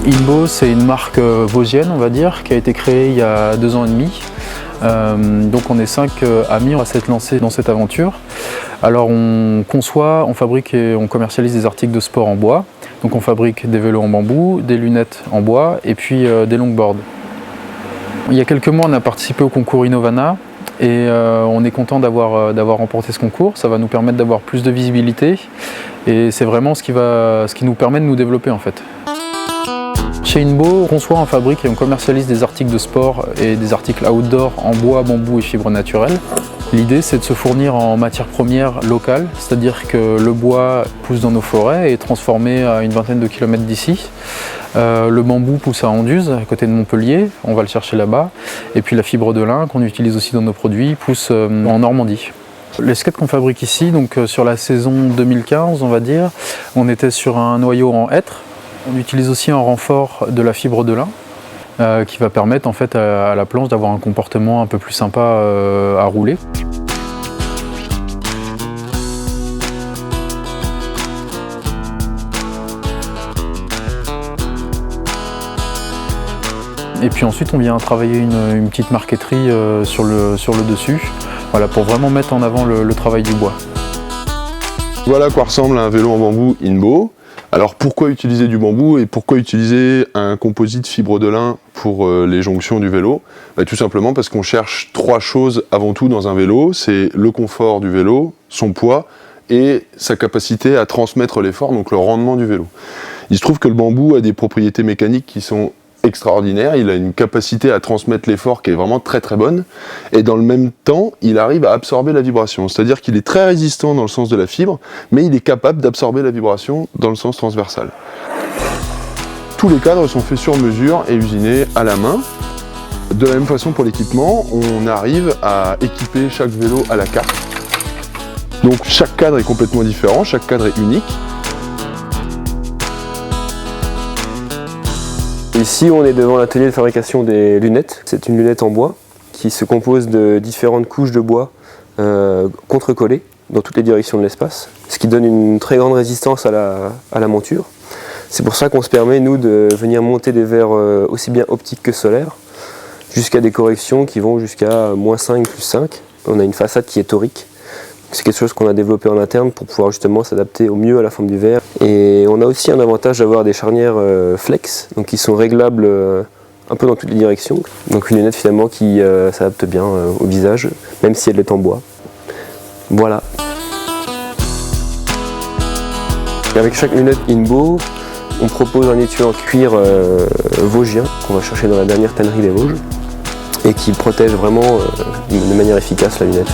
Inbo, c'est une marque vosgienne, on va dire, qui a été créée il y a 2 ans et demi. Donc on est 5 amis à s'être lancés dans cette aventure. Alors on conçoit, on fabrique et on commercialise des articles de sport en bois. Donc on fabrique des vélos en bambou, des lunettes en bois et puis des longboards. Il y a quelques mois, on a participé au concours Innovana et on est content d'avoir remporté ce concours. Ça va nous permettre d'avoir plus de visibilité et c'est vraiment ce qui nous permet de nous développer en fait. Chez Inbo, on conçoit, on fabrique et on commercialise des articles de sport et des articles outdoor en bois, bambou et fibres naturelles. L'idée, c'est de se fournir en matières premières locales, c'est-à-dire que le bois pousse dans nos forêts et est transformé à une vingtaine de kilomètres d'ici. Le bambou pousse à Anduze, à côté de Montpellier, on va le chercher là-bas. Et puis la fibre de lin, qu'on utilise aussi dans nos produits, pousse en Normandie. Les skates qu'on fabrique ici, donc sur la saison 2015, on va dire, on était sur un noyau en hêtre. On utilise aussi en renfort de la fibre de lin qui va permettre en fait à la planche d'avoir un comportement un peu plus sympa à rouler. Et puis ensuite on vient travailler une petite marqueterie sur le dessus, voilà, pour vraiment mettre en avant le travail du bois. Voilà à quoi ressemble un vélo en bambou Inbo. Alors pourquoi utiliser du bambou et pourquoi utiliser un composite fibre de lin pour les jonctions du vélo? Tout simplement parce qu'on cherche 3 choses avant tout dans un vélo, c'est le confort du vélo, son poids et sa capacité à transmettre l'effort, donc le rendement du vélo. Il se trouve que le bambou a des propriétés mécaniques qui sont extraordinaire, il a une capacité à transmettre l'effort qui est vraiment très très bonne et dans le même temps il arrive à absorber la vibration, c'est-à-dire qu'il est très résistant dans le sens de la fibre mais il est capable d'absorber la vibration dans le sens transversal. Tous les cadres sont faits sur mesure et usinés à la main. De la même façon pour l'équipement, on arrive à équiper chaque vélo à la carte. Donc chaque cadre est complètement différent, chaque cadre est unique. Ici, on est devant l'atelier de fabrication des lunettes. C'est une lunette en bois qui se compose de différentes couches de bois contre-collées dans toutes les directions de l'espace, ce qui donne une très grande résistance à la monture. C'est pour ça qu'on se permet, nous, de venir monter des verres aussi bien optiques que solaires, jusqu'à des corrections qui vont jusqu'à -5, +5. On a une façade qui est torique. C'est quelque chose qu'on a développé en interne pour pouvoir justement s'adapter au mieux à la forme du verre. Et on a aussi un avantage d'avoir des charnières flex, donc qui sont réglables un peu dans toutes les directions. Donc une lunette finalement qui s'adapte bien au visage, même si elle est en bois. Voilà. Et avec chaque lunette Inbo, on propose un étui en cuir vosgien qu'on va chercher dans la dernière tannerie des Vosges et qui protège vraiment de manière efficace la lunette.